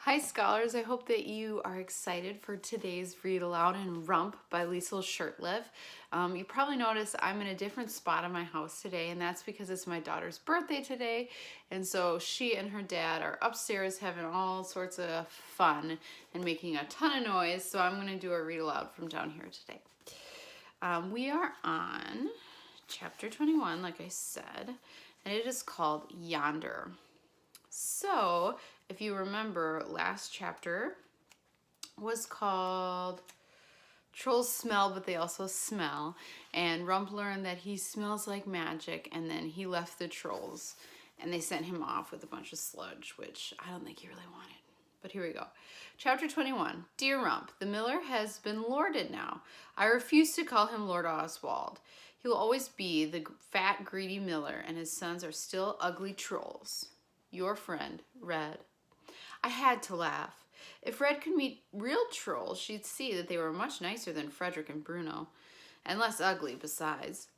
Hi scholars, I hope that you are excited for today's read aloud in Rump by Liesl Shurtliff. You probably noticed I'm in a different spot in my house today, and that's because it's my daughter's birthday today, and so she and her dad are upstairs having all sorts of fun and making a ton of noise, so I'm going to do a read aloud from down here today. We are on chapter 21, like I said, and it is called Yonder. So, if you remember, last chapter was called Trolls Smell, but they also smell. And Rump learned that he smells like magic, and then he left the trolls. And they sent him off with a bunch of sludge, which I don't think he really wanted. But here we go. Chapter 21. Dear Rump, the miller has been lorded now. I refuse to call him Lord Oswald. He will always be the fat, greedy miller, and his sons are still ugly trolls. Your friend, Red. I had to laugh. If Red could meet real trolls, she'd see that they were much nicer than Frederick and Bruno, and less ugly besides.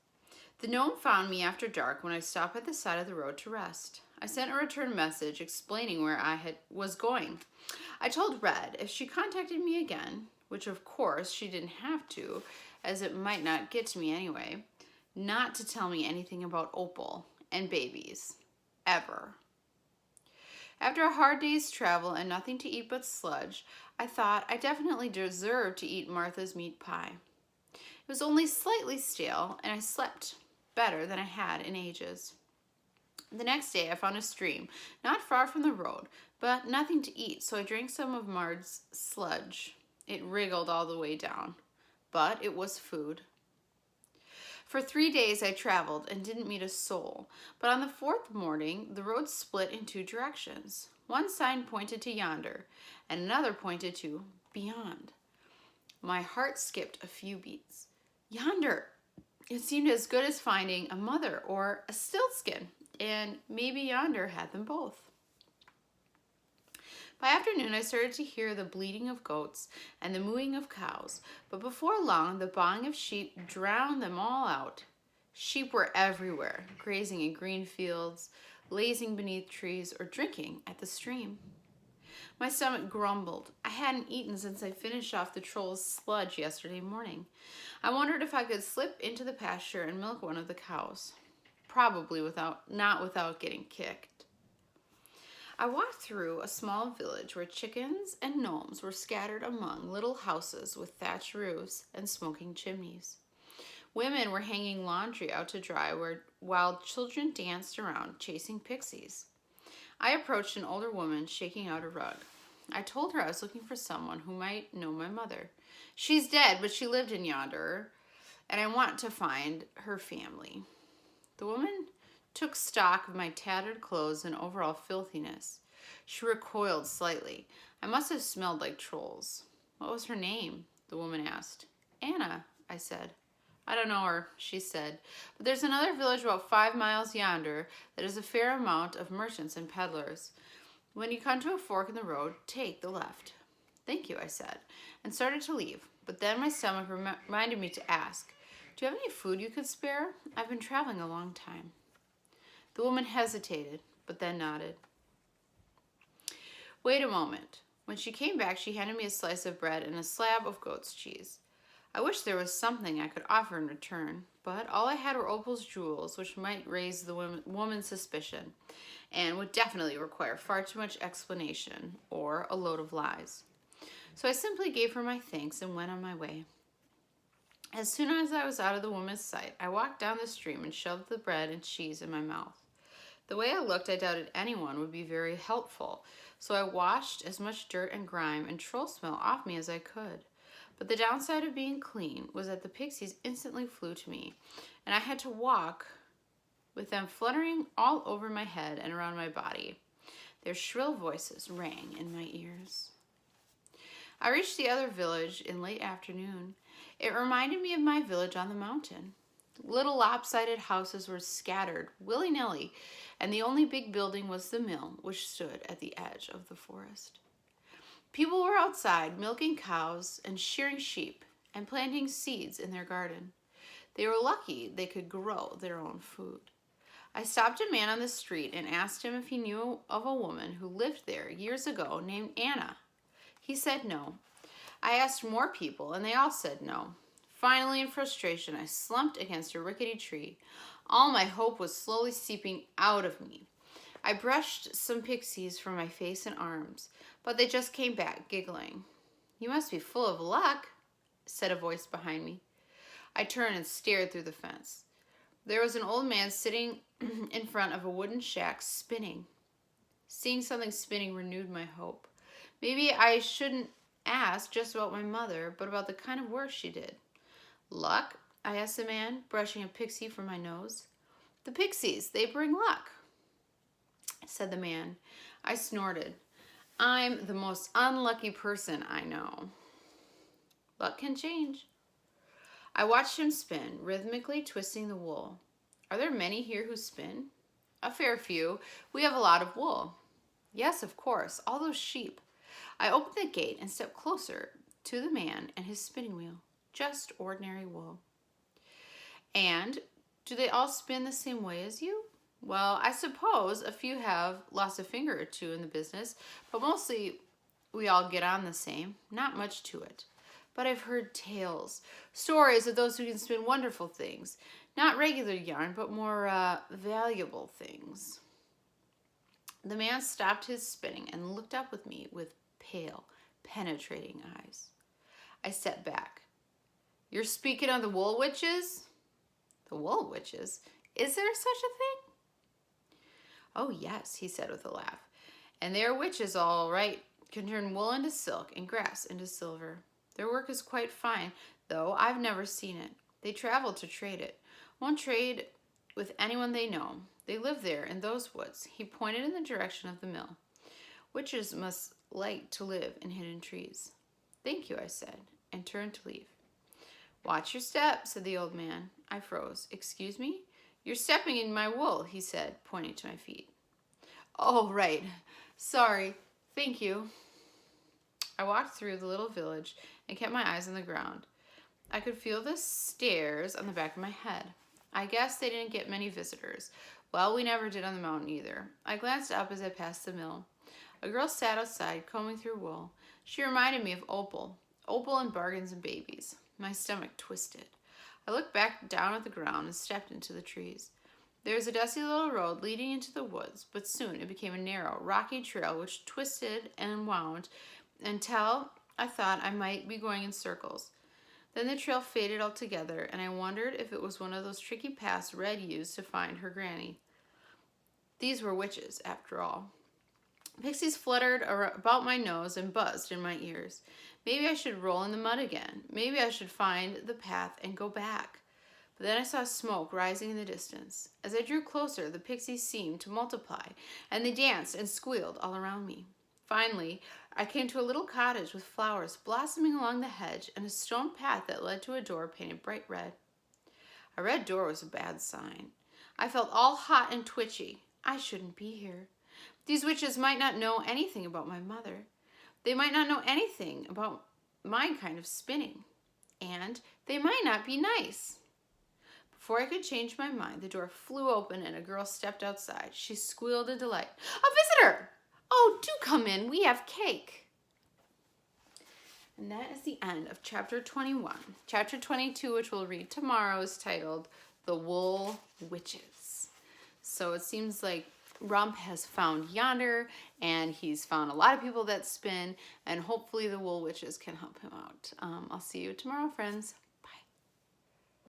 The gnome found me after dark when I stopped at the side of the road to rest. I sent a return message explaining where I was going. I told Red if she contacted me again, which of course she didn't have to, as it might not get to me anyway, not to tell me anything about Opal and babies. Ever. After a hard day's travel and nothing to eat but sludge, I thought I definitely deserved to eat Martha's meat pie. It was only slightly stale, and I slept better than I had in ages. The next day I found a stream, not far from the road, but nothing to eat, so I drank some of Mard's sludge. It wriggled all the way down, but it was food. For 3 days I traveled and didn't meet a soul, but on the fourth morning the road split in two directions. One sign pointed to yonder, and another pointed to beyond. My heart skipped a few beats. Yonder! It seemed as good as finding a mother or a stiltskin, and maybe yonder had them both. By afternoon, I started to hear the bleating of goats and the mooing of cows, but before long, the baaing of sheep drowned them all out. Sheep were everywhere, grazing in green fields, lazing beneath trees, or drinking at the stream. My stomach grumbled. I hadn't eaten since I finished off the troll's sludge yesterday morning. I wondered if I could slip into the pasture and milk one of the cows. Probably not without getting kicked. I walked through a small village where chickens and gnomes were scattered among little houses with thatched roofs and smoking chimneys. Women were hanging laundry out to dry while children danced around chasing pixies. I approached an older woman shaking out a rug. I told her I was looking for someone who might know my mother. She's dead, but she lived in yonder, and I want to find her family. The woman took stock of my tattered clothes and overall filthiness. She recoiled slightly. I must have smelled like trolls. What was her name? The woman asked. Anna, I said. I don't know her, she said, but there's another village about 5 miles yonder that has a fair amount of merchants and peddlers. When you come to a fork in the road, take the left. Thank you, I said, and started to leave, but then my stomach reminded me to ask, do you have any food you could spare? I've been traveling a long time. The woman hesitated, but then nodded. Wait a moment. When she came back, she handed me a slice of bread and a slab of goat's cheese. I wish there was something I could offer in return, but all I had were Opal's jewels, which might raise the woman's suspicion, and would definitely require far too much explanation or a load of lies. So I simply gave her my thanks and went on my way. As soon as I was out of the woman's sight, I walked down the stream and shoved the bread and cheese in my mouth. The way I looked, I doubted anyone would be very helpful, so I washed as much dirt and grime and troll smell off me as I could. But the downside of being clean was that the pixies instantly flew to me, and I had to walk with them fluttering all over my head and around my body. Their shrill voices rang in my ears. I reached the other village in late afternoon. It reminded me of my village on the mountain. Little lopsided houses were scattered willy-nilly, and the only big building was the mill, which stood at the edge of the forest. People were outside milking cows and shearing sheep and planting seeds in their garden. They were lucky they could grow their own food. I stopped a man on the street and asked him if he knew of a woman who lived there years ago named Anna. He said no. I asked more people, and they all said no. Finally, in frustration, I slumped against a rickety tree. All my hope was slowly seeping out of me. I brushed some pixies from my face and arms, but they just came back, giggling. "You must be full of luck," said a voice behind me. I turned and stared through the fence. There was an old man sitting in front of a wooden shack, spinning. Seeing something spinning renewed my hope. Maybe I shouldn't ask just about my mother, but about the kind of work she did. "Luck?" I asked the man, brushing a pixie from my nose. "The pixies, they bring luck," said the man. I snorted. "I'm the most unlucky person I know." Luck can change. I watched him spin, rhythmically twisting the wool. "Are there many here who spin?" "A fair few. We have a lot of wool." "Yes, of course, all those sheep." I opened the gate and stepped closer to the man and his spinning wheel. Just ordinary wool. "And do they all spin the same way as you?" "Well, I suppose a few have lost a finger or two in the business, but mostly we all get on the same. Not much to it. But I've heard tales, stories of those who can spin wonderful things. Not regular yarn, but more valuable things." The man stopped his spinning and looked up with me with pale, penetrating eyes. I stepped back. "You're speaking of the wool witches?" "The wool witches? Is there such a thing?" "Oh, yes," he said with a laugh. "And they are witches, all right. Can turn wool into silk and grass into silver. Their work is quite fine, though I've never seen it. They travel to trade it. Won't trade with anyone they know. They live there in those woods." He pointed in the direction of the mill. "Witches must like to live in hidden trees." "Thank you," I said, and turned to leave. "Watch your step," said the old man. I froze. "Excuse me?" "You're stepping in my wool," he said, pointing to my feet. "Oh, right. Sorry. Thank you." I walked through the little village and kept my eyes on the ground. I could feel the stairs on the back of my head. I guess they didn't get many visitors. Well, we never did on the mountain either. I glanced up as I passed the mill. A girl sat outside, combing through wool. She reminded me of Opal. Opal and Bargains and Babies. My stomach twisted. I looked back down at the ground and stepped into the trees. There was a dusty little road leading into the woods, but soon it became a narrow, rocky trail which twisted and wound until I thought I might be going in circles. Then the trail faded altogether, and I wondered if it was one of those tricky paths Red used to find her granny. These were witches, after all. Pixies fluttered about my nose and buzzed in my ears. Maybe I should roll in the mud again. Maybe I should find the path and go back. But then I saw smoke rising in the distance. As I drew closer, the pixies seemed to multiply, and they danced and squealed all around me. Finally, I came to a little cottage with flowers blossoming along the hedge and a stone path that led to a door painted bright red. A red door was a bad sign. I felt all hot and twitchy. I shouldn't be here. These witches might not know anything about my mother. They might not know anything about my kind of spinning. And they might not be nice. Before I could change my mind, the door flew open and a girl stepped outside. She squealed in delight. "A visitor! Oh, do come in. We have cake." And that is the end of chapter 21. Chapter 22, which we'll read tomorrow, is titled The Wool Witches. So it seems like Rump has found Yonder, and he's found a lot of people that spin, and hopefully the wool witches can help him out. I'll see you tomorrow, friends.